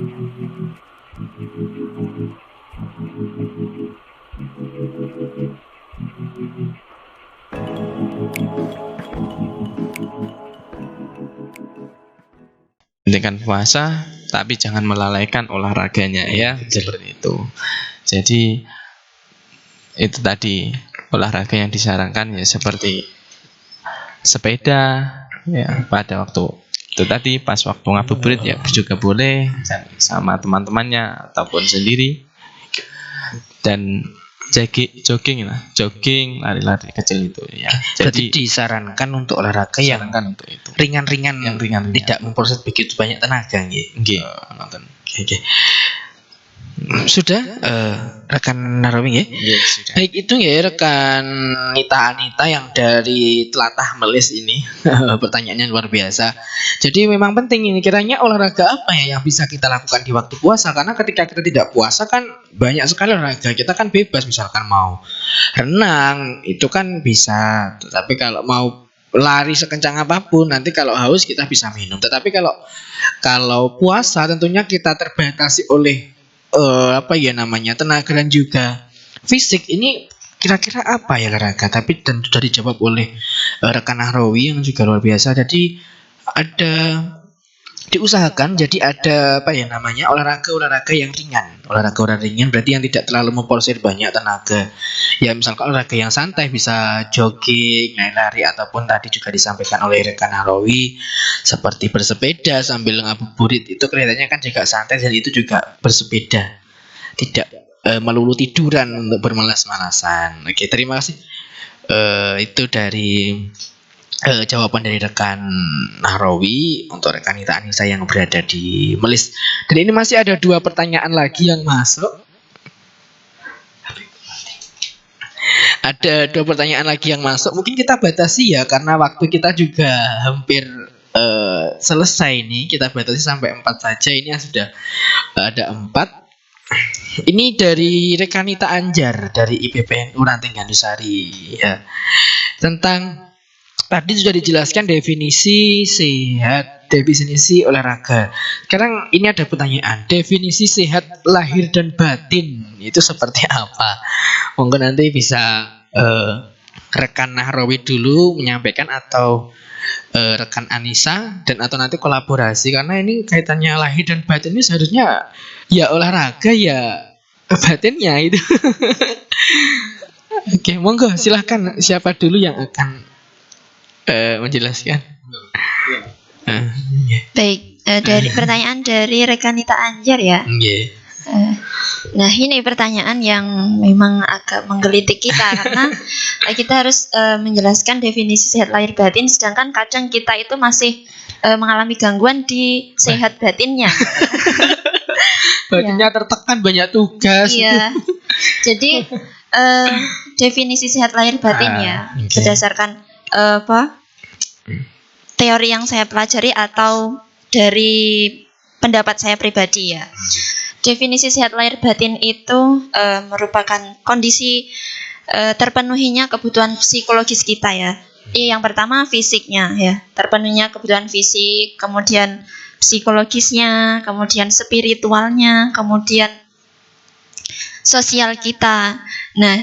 Hentikan puasa, tapi jangan melalaikan olahraganya ya, seperti itu. Jadi itu tadi olahraga yang disarankan ya seperti sepeda ya pada waktu itu tadi pas waktu ngabuburit ya juga boleh sama teman-temannya ataupun sendiri, dan jogging, lari-lari kecil itu ya. Jadi disarankan untuk olahraga yang untuk itu ringan-ringan, yang ringan, tidak memproses begitu banyak tenaga nggih. Oke. Sudah rekan Narawing ya? Sudah. Baik, itu ya rekan Anita yang dari Telatah Melis ini. Pertanyaannya luar biasa. Jadi memang penting ini, kiranya olahraga apa ya yang bisa kita lakukan di waktu puasa, karena ketika kita tidak puasa kan banyak sekali olahraga. Kita kan bebas, misalkan mau renang itu kan bisa, tapi kalau mau lari sekencang apapun, nanti kalau haus kita bisa minum. Tetapi kalau puasa tentunya kita terbatasi oleh tenaga dan juga fisik. Ini kira-kira apa ya olahraga? Tapi dan sudah dijawab oleh rekan Nahrawi yang juga luar biasa. Jadi ada diusahakan, jadi ada olahraga yang ringan. Olahraga ringan berarti yang tidak terlalu memporsir banyak tenaga. Ya misalkan olahraga yang santai bisa jogging, lari, ataupun tadi juga disampaikan oleh rekan Nahrawi seperti bersepeda sambil ngabuburit, itu kelihatannya kan juga santai, dan itu juga bersepeda, tidak melulu tiduran untuk bermalas-malasan. Oke, terima kasih. Itu dari jawaban dari rekan Nahrawi untuk rekan Anissa yang berada di Melis. Dan ini masih ada 2 pertanyaan lagi yang masuk. Ada 2 pertanyaan lagi yang masuk. Mungkin kita batasi ya, karena waktu kita juga hampir selesai nih. Kita batasi sampai 4 saja. Ini sudah ada 4. Ini dari Rekanita Anjar dari IPPNU Ranting Gandusari ya. Tentang tadi sudah dijelaskan definisi sehat, definisi olahraga. Sekarang ini ada pertanyaan, definisi sehat lahir dan batin itu seperti apa? Monggo nanti bisa rekan Nahrawi dulu menyampaikan, atau rekan Anissa, dan atau nanti kolaborasi, karena ini kaitannya lahir dan batin ini seharusnya ya olahraga ya batinnya itu. Oke, monggo silahkan, siapa dulu yang akan menjelaskan? Baik, dari pertanyaan dari Rekanita Anjar ya. Nah, ini pertanyaan yang memang agak menggelitik kita karena kita harus menjelaskan definisi sehat lahir batin, sedangkan kadang kita itu masih mengalami gangguan di sehat batinnya. Batinnya tertekan, banyak tugas. Iya. Jadi definisi sehat lahir batin ya, berdasarkan teori yang saya pelajari atau dari pendapat saya pribadi ya. Definisi sehat lahir batin itu merupakan kondisi terpenuhinya kebutuhan psikologis kita ya. Yang pertama fisiknya ya, terpenuhinya kebutuhan fisik, kemudian psikologisnya, kemudian spiritualnya, kemudian sosial kita. Nah,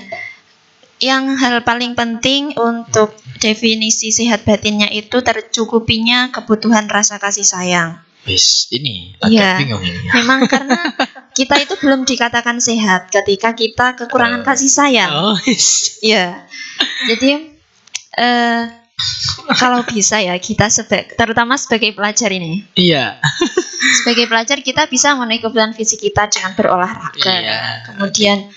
yang hal paling penting untuk definisi sehat batinnya itu tercukupinya kebutuhan rasa kasih sayang. Ini agak bingung ini. Memang karena kita itu belum dikatakan sehat ketika kita kekurangan kasih sayang. Ya. Jadi kalau bisa ya kita terutama sebagai pelajar ini. Iya. Sebagai pelajar kita bisa memenuhi kebutuhan fisik kita dengan berolahraga. Iya. Kemudian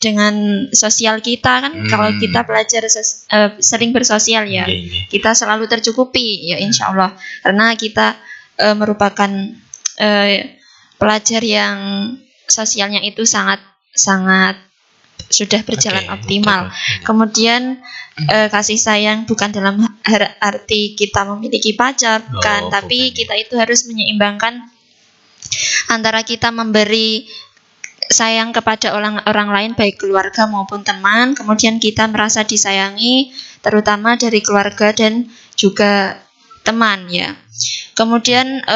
dengan sosial kita kan, kalau kita pelajar sering bersosial ya, kita selalu tercukupi ya insya Allah, karena kita merupakan pelajar yang sosialnya itu sangat sudah berjalan optimal. Kemudian kasih sayang bukan dalam arti kita memiliki pacar, bukan, tapi kita itu harus menyeimbangkan antara kita memberi sayang kepada orang lain, baik keluarga maupun teman, kemudian kita merasa disayangi terutama dari keluarga dan juga teman ya. Kemudian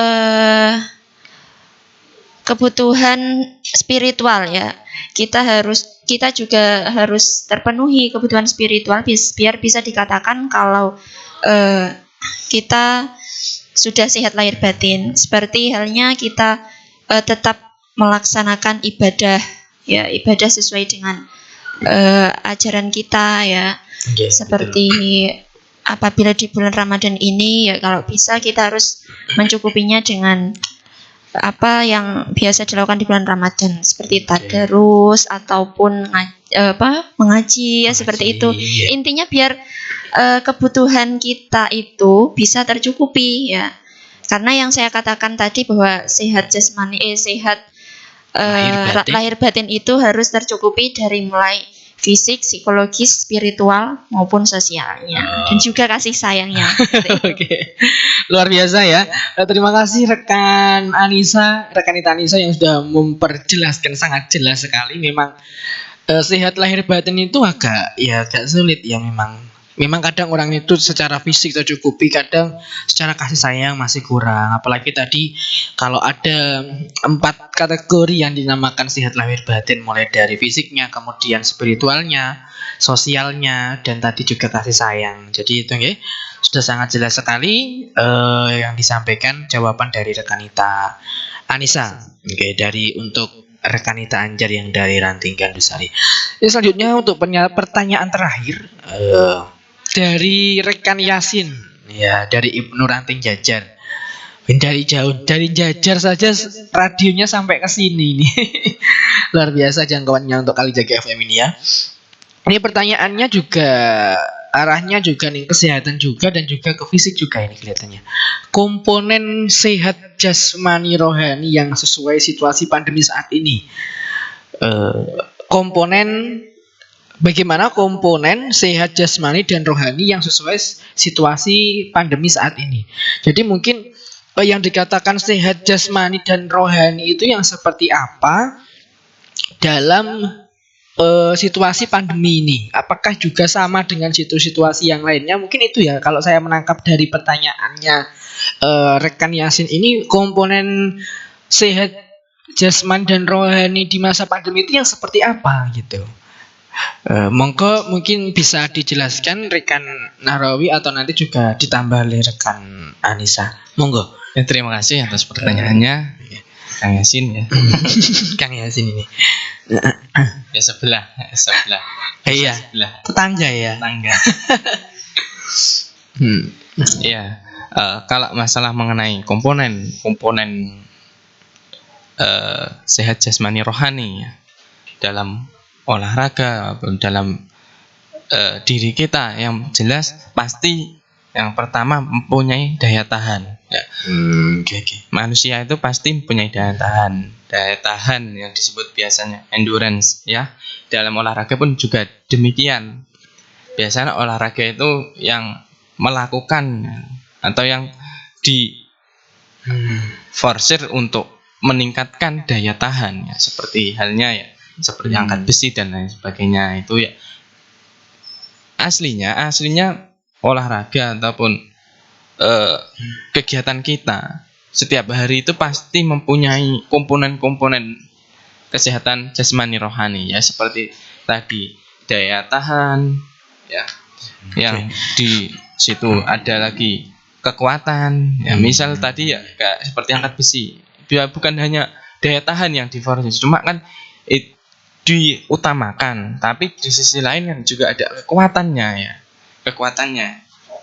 kebutuhan spiritual ya. Kita juga harus terpenuhi kebutuhan spiritual biar bisa dikatakan kalau kita sudah sehat lahir batin. Seperti halnya kita tetap melaksanakan ibadah ya, ibadah sesuai dengan ajaran kita ya. Oke, Seperti apabila di bulan Ramadan ini ya, kalau bisa kita harus mencukupinya dengan apa yang biasa dilakukan di bulan Ramadan, seperti tadarus ataupun mengaji ya, seperti itu. Iya. Intinya biar kebutuhan kita itu bisa tercukupi ya. Karena yang saya katakan tadi bahwa sehat jasmani sehat lahir batin itu harus tercukupi dari mulai fisik, psikologis, spiritual maupun sosialnya, dan juga kasih sayangnya. Oke, luar biasa ya. Terima kasih rekan Anita Anissa yang sudah memperjelaskan sangat jelas sekali. Memang sehat lahir batin itu agak sulit ya, memang kadang orang itu secara fisik tercukupi, kadang secara kasih sayang masih kurang. Apalagi tadi kalau ada 4 kategori yang dinamakan sehat lahir batin, mulai dari fisiknya, kemudian spiritualnya, sosialnya, dan tadi juga kasih sayang. Jadi itu sudah sangat jelas sekali yang disampaikan jawaban dari rekanita Anissa. Dari untuk rekanita Anjar yang dari Ranting Gandusari. Selanjutnya untuk pertanyaan terakhir dari rekan Yasin ya, dari Ibnu Ranting Jajar. Dari jauh, dari Jajar saja radionya sampai ke sini nih. Luar biasa jangkauannya untuk Kalijaga FM ini ya. Ini pertanyaannya juga arahnya juga nih kesehatan juga dan juga ke fisik juga ini kelihatannya. Komponen sehat jasmani rohani yang sesuai situasi pandemi saat ini. Bagaimana komponen sehat jasmani dan rohani yang sesuai situasi pandemi saat ini. Jadi mungkin yang dikatakan sehat jasmani dan rohani itu yang seperti apa dalam situasi pandemi ini. Apakah juga sama dengan situasi yang lainnya? Mungkin itu ya, kalau saya menangkap dari pertanyaannya rekan Yasin ini, komponen sehat jasmani dan rohani di masa pandemi itu yang seperti apa gitu. Monggo mungkin bisa dijelaskan rekan Nahrawi atau nanti juga ditambah oleh rekan Anissa. Monggo. Ya, terima kasih atas pertanyaannya, Kang Yasin ya. Kang Yasin ini. Ya sebelah. Iya. Sebelah. Tetangga ya. Tetangga. Ya, kalau masalah mengenai komponen sehat jasmani rohani ya, dalam olahraga atau dalam diri kita, yang jelas pasti yang pertama mempunyai daya tahan ya. Manusia itu pasti mempunyai daya tahan yang disebut biasanya endurance ya. Dalam olahraga pun juga demikian. Biasanya olahraga itu yang melakukan atau yang di forsir untuk meningkatkan daya tahan ya, seperti halnya ya seperti angkat besi dan lain sebagainya. Itu ya aslinya olahraga ataupun kegiatan kita setiap hari itu pasti mempunyai komponen-komponen kesehatan jasmani rohani ya, seperti tadi daya tahan ya, yang di situ ada lagi kekuatan ya, misal tadi ya kayak seperti angkat besi, dia bukan hanya daya tahan yang diforsir, cuma kan diutamakan, tapi di sisi lain kan juga ada kekuatannya,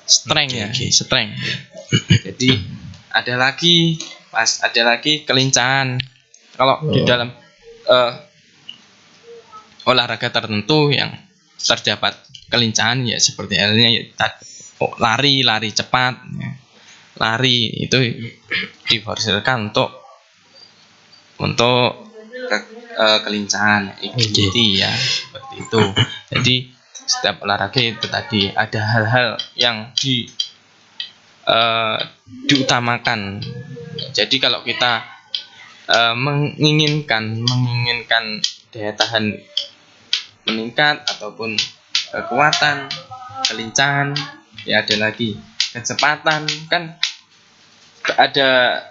strength. Jadi ada lagi kelincahan. Kalau di dalam olahraga tertentu yang terdapat kelincahan ya, seperti halnya ya, lari cepat ya. Lari itu diforsirkan untuk kelincahan gitu ya, seperti itu. Jadi setiap olahraga itu tadi ada hal-hal yang diutamakan. Jadi kalau kita menginginkan daya tahan meningkat ataupun kekuatan, kelincahan, ya ada lagi kecepatan, kan ada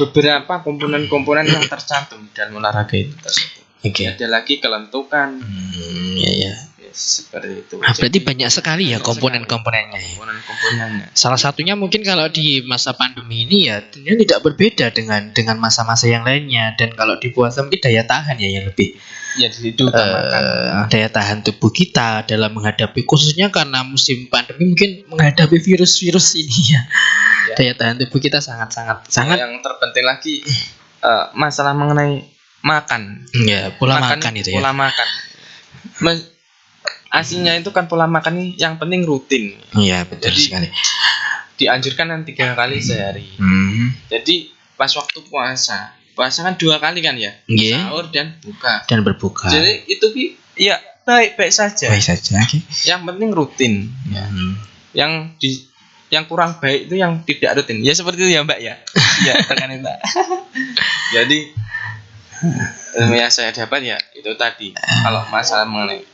beberapa komponen-komponen yang tercantum dalam olahraga itu tersebut. Oke. Ada lagi kelentukan, Ya. ya, seperti itu. Berarti Jadi, banyak sekali ya banyak komponen-komponennya. Ya. komponen-komponennya. Salah satunya mungkin kalau di masa pandemi ini ya tentunya tidak berbeda dengan masa-masa yang lainnya, dan kalau di puasa mungkin daya tahan ya yang lebih Ya itu utamakan. daya tahan tubuh kita dalam menghadapi, khususnya karena musim pandemi mungkin menghadapi virus-virus ini ya. Ya. Daya tahan tubuh kita sangat Yang terpenting lagi masalah mengenai makan. ya, pola makan itu ya. Pola makan. Aslinya itu kan pola makan ini yang penting rutin. Iya, betul Jadi, sekali. Dianjurkan kan 3 kali sehari. Jadi pas waktu puasa kan 2 kali kan ya, Nggih. sahur dan buka. Dan berbuka. Jadi itu ya baik saja. Baik saja. Oke. Yang penting rutin. Ya. Yang kurang baik itu yang tidak rutin. Ya seperti itu ya Mbak ya. Ya rekan Mbak. Jadi yang saya dapat ya itu tadi. Kalau masalah mengenai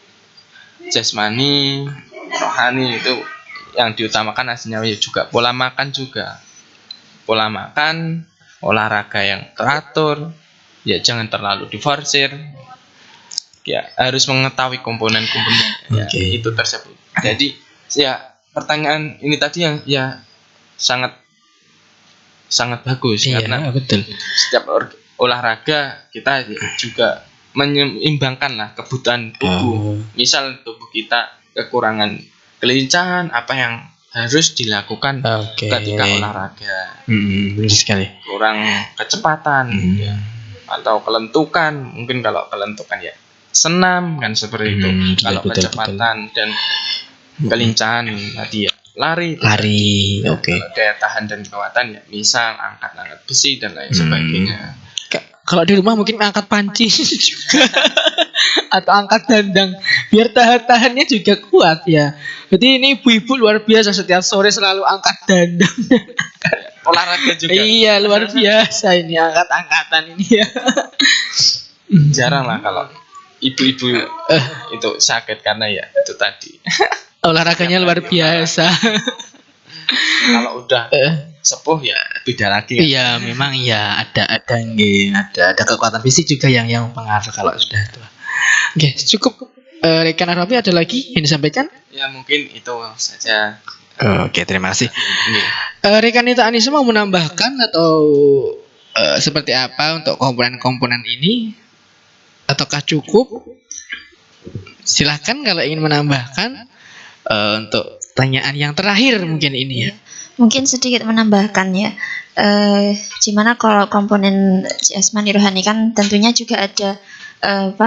jasmani, rohani itu yang diutamakan aslinya ya juga pola makan juga. Pola makan, olahraga yang teratur, ya jangan terlalu diforsir. Ya harus mengetahui komponen-komponen ya, itu tersebut. Jadi ya pertanyaan ini tadi yang ya sangat bagus karena betul. setiap olahraga kita juga menyeimbangkan lah kebutuhan tubuh. Misal tubuh kita kekurangan kelincahan, apa yang harus dilakukan ketika olahraga. Benar sekali. Kurang kecepatan ya, atau kelentukan, mungkin kalau kelentukan ya senam kan seperti itu. Kalau betul. kecepatan dan kelincahan tadi ya lari. Oke. Daya tahan dan kekuatan ya misal angkat besi dan lain sebagainya. Kalau di rumah mungkin angkat panci juga atau angkat dandang biar tahannya juga kuat ya. Jadi ini ibu-ibu luar biasa, setiap sore selalu angkat dandang. Olahraga juga. Iya, luar biasa ini angkat-angkatan ini ya. Jarang lah kalau ibu-ibu itu sakit karena ya itu tadi. Olahraganya luar biasa. Kalau udah sepuh ya beda lagi kan? Iya, memang ya ada kekuatan fisik juga yang pengaruh kalau sudah tua. Oke, cukup. Rekan Arabi ada lagi yang disampaikan? Ya mungkin itu saja. Oke, terima kasih. Rekan Nita Anissa mau menambahkan atau seperti apa untuk komponen-komponen ini? Ataukah cukup? Silahkan kalau ingin menambahkan untuk pertanyaan yang terakhir mungkin ini ya. Mungkin sedikit menambahkan ya. Gimana kalau komponen jasmani rohani kan tentunya juga ada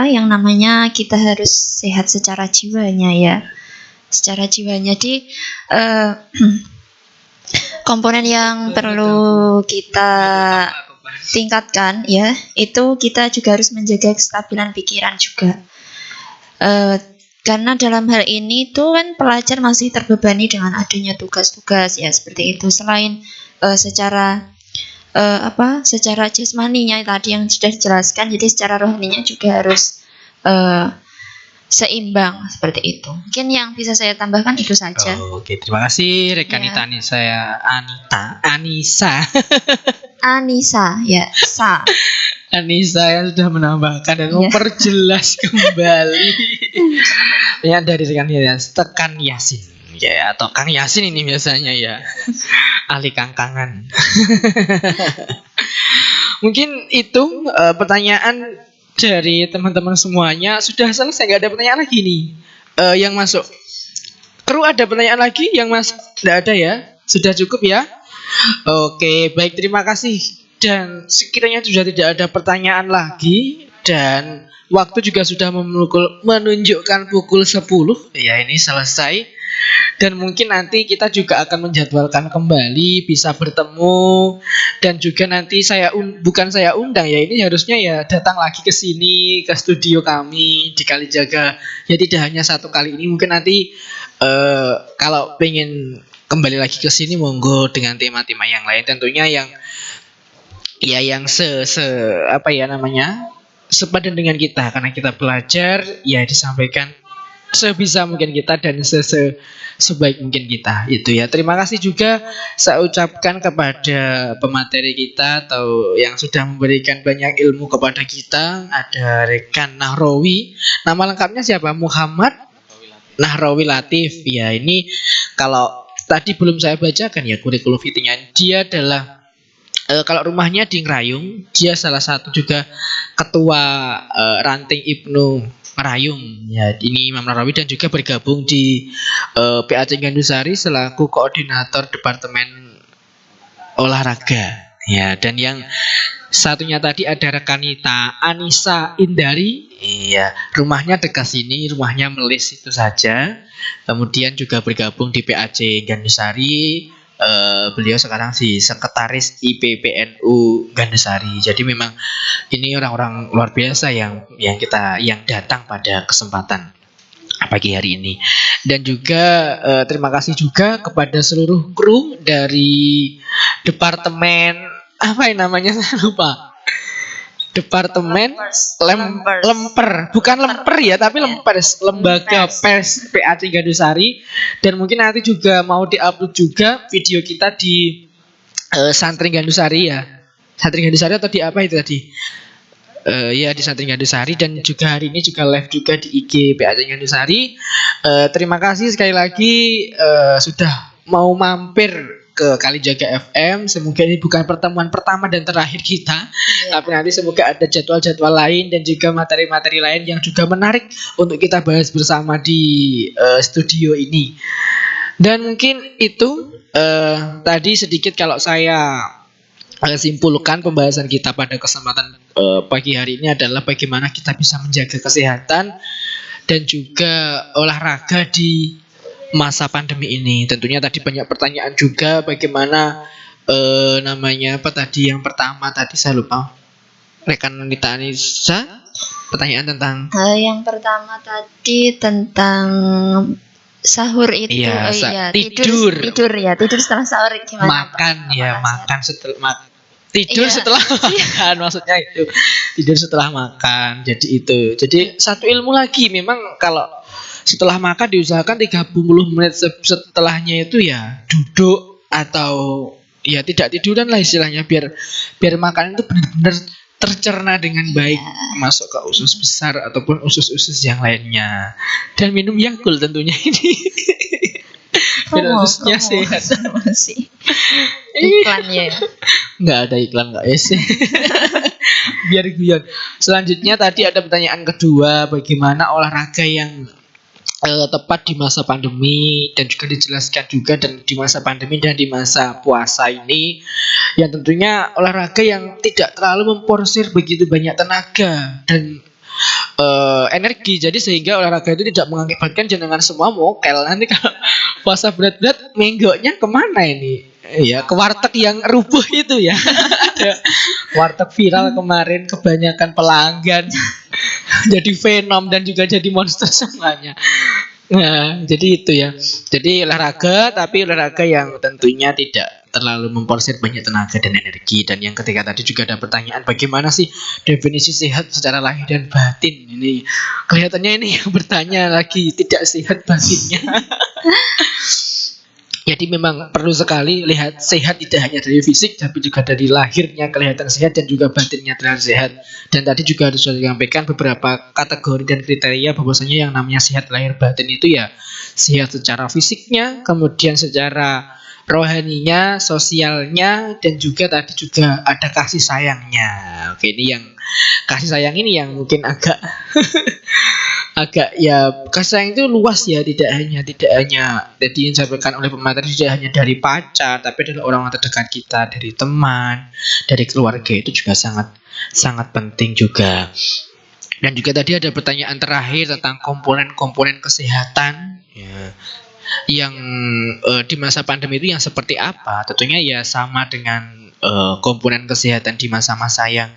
yang namanya kita harus sehat secara jiwanya ya. Secara jiwanya. Jadi komponen yang perlu kita tingkatkan ya, itu kita juga harus menjaga kestabilan pikiran juga. Karena dalam hal ini tuh kan pelajar masih terbebani dengan adanya tugas-tugas ya seperti itu. Selain secara jasmaninya tadi yang sudah dijelaskan, jadi secara rohaninya juga harus seimbang seperti itu. Mungkin yang bisa saya tambahkan itu saja. Oke, terima kasih rekan Nita Anissa ya, Anissa yang sudah menambahkan dan memperjelas kembali. Ya dari rekan Tekan Yasin ya, atau Kang Yasin ini biasanya ya. Ahli kangkangan. Mungkin itu pertanyaan dari teman-teman semuanya. Sudah selesai, nggak ada pertanyaan lagi nih yang masuk. Kru ada pertanyaan lagi yang masuk? Tidak ada ya? Sudah cukup ya? Oke, baik, terima kasih. Dan sekiranya sudah tidak ada pertanyaan lagi dan waktu juga sudah menunjukkan pukul 10, ya ini selesai. Dan mungkin nanti kita juga akan menjadwalkan kembali bisa bertemu, dan juga nanti bukan saya undang ya, ini harusnya ya datang lagi ke sini ke studio kami di Kalijaga. Ya tidak hanya satu kali ini, mungkin nanti kalau pengen kembali lagi ke sini monggo dengan tema-tema yang lain tentunya yang sepadan dengan kita, karena kita belajar ya disampaikan sebisa mungkin kita dan sebaik mungkin kita itu ya. Terima kasih juga saya ucapkan kepada pemateri kita atau yang sudah memberikan banyak ilmu kepada kita. Ada rekan Nahrawi. Nama lengkapnya siapa? Muhammad Nahrawi Latif. Ya, ini kalau tadi belum saya bacakan ya kurikulum fitnya. Dia adalah kalau rumahnya di Ngerayung, dia salah satu juga ketua ranting Ibnu Ngerayung. Ya, ini Imam Nahrawi dan juga bergabung di PAC Gandusari selaku koordinator Departemen Olahraga. Ya, dan yang satunya tadi ada rekanita Anissa Indari. Iya, rumahnya dekat sini, rumahnya Melis itu saja. Kemudian juga bergabung di PAC Gandusari. Beliau sekarang si sekretaris IPPNU Gandusari. Jadi memang ini orang-orang luar biasa yang datang pada kesempatan pagi hari ini. Dan juga terima kasih juga kepada seluruh kru dari departemen apa yang namanya saya lupa. Departemen Lemper, bukan Lemper ya, tapi Lempers, Lembaga Pers PAC Gandusari. Dan mungkin nanti juga mau diupload juga video kita di Santri Gandusari ya. Santri Gandusari atau di apa itu tadi? Ya di Santri Gandusari. Dan juga hari ini juga live juga di IG PAC Gandusari. Terima kasih sekali lagi sudah mau mampir ke Kalijaga FM. Semoga ini bukan pertemuan pertama dan terakhir kita, tapi nanti semoga ada jadwal-jadwal lain dan juga materi-materi lain yang juga menarik untuk kita bahas bersama di studio ini. Dan mungkin itu tadi sedikit kalau saya simpulkan pembahasan kita pada kesempatan pagi hari ini adalah bagaimana kita bisa menjaga kesehatan dan juga olahraga di masa pandemi ini. Tentunya tadi banyak pertanyaan juga bagaimana namanya apa tadi yang pertama tadi saya lupa. Rekan Nita Anissa pertanyaan tentang yang pertama tadi tentang sahur itu. Iya, tidur ya, tidur setelah sahur gimana? Makan ya, makan setelah tidur setelah makan, maksudnya itu tidur setelah makan. Jadi satu ilmu lagi, memang kalau setelah makan diusahakan 30 menit setelahnya itu ya duduk atau ya tidak tiduran lah istilahnya, biar makanan itu benar-benar tercerna dengan baik masuk ke usus besar ataupun usus-usus yang lainnya. Dan minum Yakult tentunya ini. Biar ususnya sehat. Iklannya. Nggak ada iklan, nggak sih. Biar guyon. Selanjutnya tadi ada pertanyaan kedua, bagaimana olahraga yang tepat di masa pandemi, dan juga dijelaskan juga dan di masa pandemi dan di masa puasa ini, yang tentunya olahraga yang tidak terlalu memporsir begitu banyak tenaga dan energi. Jadi sehingga olahraga itu tidak mengakibatkan jenengan semua mokel. Nanti kalau puasa berat-berat menggoknya kemana ini? Ya ke warteg yang rubuh itu ya. Ada warteg viral kemarin kebanyakan pelanggan jadi Venom dan juga jadi monster semuanya. Nah, jadi itu ya. Jadi olahraga, tapi olahraga yang tentunya tidak terlalu memporsir banyak tenaga dan energi. Dan yang ketiga tadi juga ada pertanyaan, bagaimana sih definisi sehat secara lahir dan batin? Ini kelihatannya ini yang bertanya lagi tidak sehat batinnya. Jadi memang perlu sekali lihat sehat tidak hanya dari fisik, tapi juga dari lahirnya kelihatan sehat dan juga batinnya terlihat sehat. Dan tadi juga harus disampaikan beberapa kategori dan kriteria bahwasanya yang namanya sehat lahir batin itu ya sehat secara fisiknya, kemudian secara rohaninya, sosialnya, dan juga tadi juga ada kasih sayangnya. Oke, ini yang kasih sayang ini yang mungkin agak ya, kasih sayang itu luas ya, tidak hanya jadi yang disampaikan oleh pemateri tidak hanya dari pacar, tapi adalah orang-orang terdekat kita, dari teman, dari keluarga, itu juga sangat penting juga. Dan juga tadi ada pertanyaan terakhir tentang komponen-komponen kesehatan ya, yang di masa pandemi itu yang seperti apa. Tentunya ya sama dengan komponen kesehatan di masa-masa yang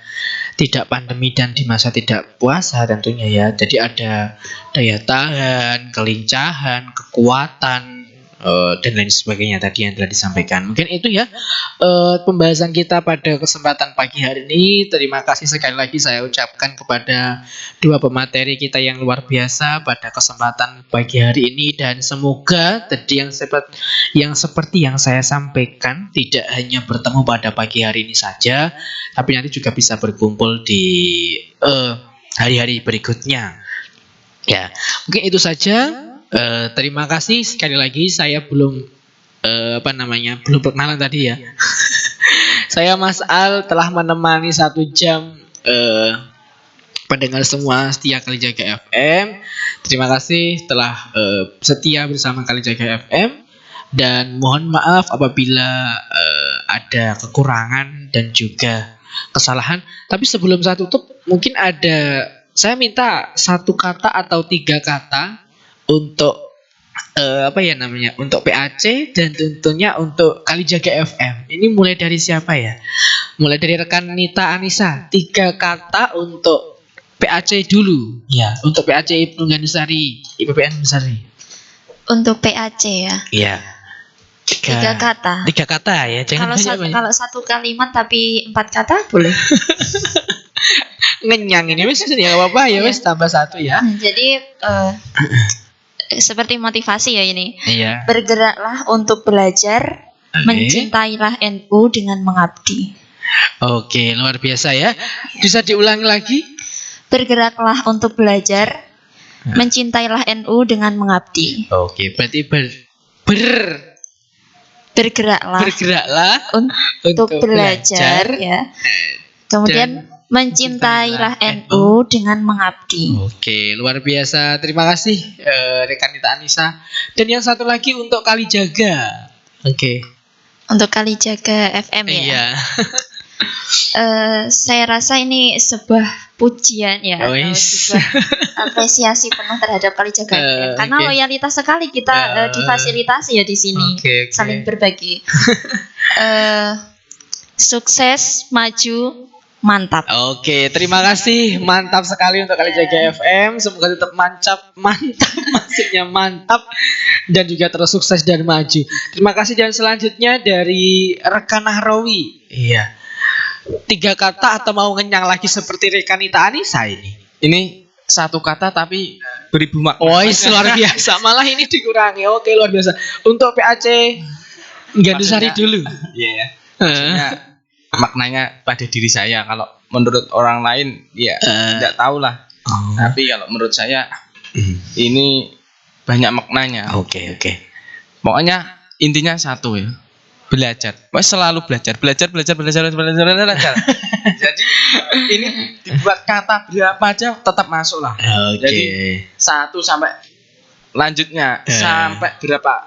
tidak pandemi dan di masa tidak puasa tentunya ya. Jadi ada daya tahan, kelincahan, kekuatan, dan lain sebagainya tadi yang telah disampaikan. Mungkin itu ya pembahasan kita pada kesempatan pagi hari ini. Terima kasih sekali lagi saya ucapkan kepada dua pemateri kita yang luar biasa pada kesempatan pagi hari ini, dan semoga tadi yang seperti yang saya sampaikan tidak hanya bertemu pada pagi hari ini saja, tapi nanti juga bisa berkumpul di hari-hari berikutnya. Ya, mungkin itu saja. Terima kasih sekali lagi. Saya belum belum perkenalan tadi ya. Saya Mas Al telah menemani 1 jam pendengar semua setia Kalijaga FM. Terima kasih telah setia bersama Kalijaga FM, dan mohon maaf apabila ada kekurangan dan juga kesalahan. Tapi sebelum saya tutup, mungkin saya minta 1 kata atau 3 kata untuk untuk PAC dan tentunya untuk Kalijaga FM. Ini mulai dari siapa ya? Mulai dari rekan Nita Anissa. 3 kata untuk PAC dulu. Ya, untuk PAC Ibnu Gandusari, IPPN Gandusari. Untuk PAC ya. Iya. 3 kata. 3 kata ya. Jangan Kalau 1 kalimat tapi 4 kata boleh. Ngenyang ini wes ya, enggak apa-apa ya, wes tambah 1 ya. Jadi seperti motivasi ya ini. Iya. Bergeraklah untuk belajar, mencintailah NU dengan mengabdi. Oke, luar biasa ya. Bisa diulangi lagi? Bergeraklah untuk belajar, mencintailah NU dengan mengabdi. Oke, berarti bergeraklah untuk belajar ya. Kemudian mencintailah NU dengan mengabdi. Oke, luar biasa. Terima kasih rekan Nita Anissa. Dan yang satu lagi untuk Kalijaga. Oke. Untuk Kalijaga FM ya. Iya. Saya rasa ini sebuah pujian ya, atau sebuah apresiasi penuh terhadap Kalijaga FM, karena loyalitas sekali kita difasilitasi ya di sini, saling berbagi. Sukses, maju, mantap. Oke, terima kasih. Mantap sekali untuk Kalijaga FM. Semoga tetap mantap, maksudnya mantap, dan juga terus sukses dan maju. Terima kasih. Dan selanjutnya dari rekan Nahrawi. Iya. 3 kata atau mau ngenyang lagi seperti rekan Nita Anissa ini? Ini 1 kata tapi beribu makna. Oh, luar biasa. Malah ini dikurangi. Oke, luar biasa. Untuk PAC Gandusari dulu. Iya. Maksudnya maknanya pada diri saya. Kalau menurut orang lain ya tidak tahu lah. Tapi kalau menurut saya ini banyak maknanya. Oke. Pokoknya intinya 1 ya. Belajar. Selalu belajar. Jadi ini dibuat kata berapa aja tetap masuk lah. Jadi 1 sampai lanjutnya sampai berapa,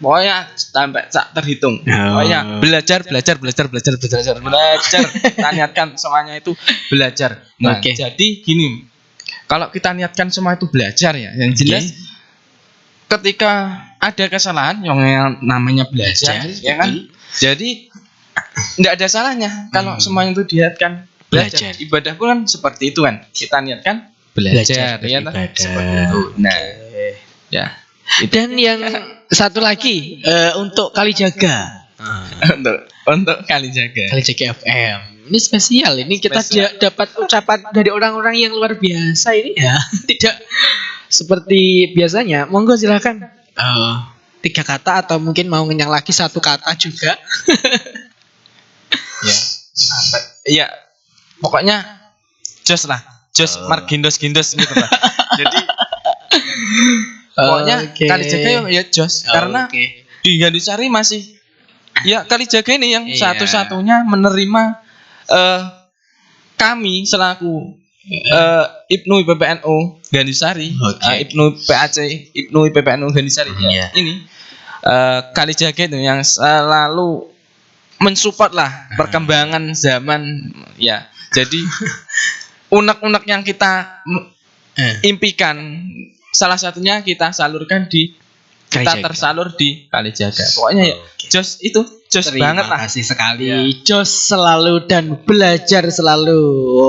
pokoknya sampai terhitung. Pokoknya belajar. Kita niatkan semuanya itu belajar. Nah, jadi gini, kalau kita niatkan semua itu belajar ya, yang jelas ketika ada kesalahan yang namanya belajar, ya kan? Jadi tidak ada salahnya kalau semuanya itu niatkan belajar. Ibadah pun kan seperti itu kan. Kita niatkan belajar ya, seperti itu. Nah, ya. Dan yang satu lagi untuk Kalijaga. Untuk Kalijaga FM. Ini spesial. Ini kita dapat ucapan dari orang-orang yang luar biasa ini ya. Tidak seperti biasanya. Monggo silakan. 3 kata atau mungkin mau ngenyang lagi 1 kata juga. Ya. Pokoknya jos lah. Jos margindos gitu lah. Jadi pokoknya Kalijaga ya jos, karena di Gandusari masih ya Kalijaga ini yang satu-satunya menerima kami selaku Ibnu IPPNU Gandusari, Ibnu PAC, Ibnu IPPNU Gandusari. Ini Kalijaga itu yang selalu mensupport lah perkembangan zaman ya. Jadi unek-unek yang kita impikan salah satunya kita salurkan di kita Kalijaga. tersalur di Kalijaga. Pokoknya ya jos itu jos banget lah. Terima kasih sekali. Jos selalu dan belajar selalu.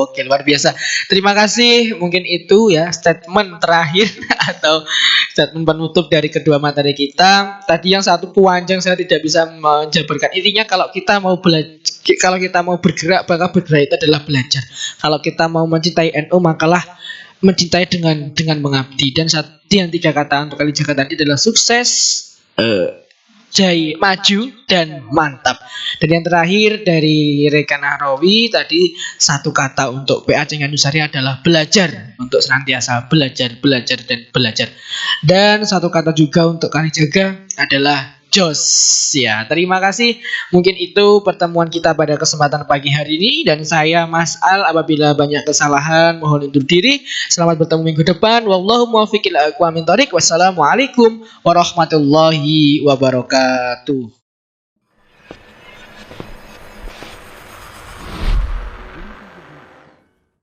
Oke, luar biasa. Terima kasih. Mungkin itu ya statement terakhir atau statement penutup dari kedua materi kita. Tadi yang satu panjang saya tidak bisa menjabarkan. Intinya kalau kita mau kalau kita mau bergerak, maka bergerak itu adalah belajar. Kalau kita mau mencintai NU, makalah mencintai dengan mengabdi. Dan yang 3 kata untuk Kalijaga tadi adalah sukses, jaya, maju, dan mantap. Dan yang terakhir dari Rekan Nahrawi tadi 1 kata untuk PAC Ngandusari adalah belajar, untuk senantiasa belajar dan belajar. Dan 1 kata juga untuk Kalijaga adalah jos. Ya, terima kasih. Mungkin itu pertemuan kita pada kesempatan pagi hari ini, dan saya Mas Al, apabila banyak kesalahan mohon undur diri. Selamat bertemu minggu depan. Wallahu muwaffiq ila aqwamit thoriq. Wassalamualaikum warahmatullahi wabarakatuh.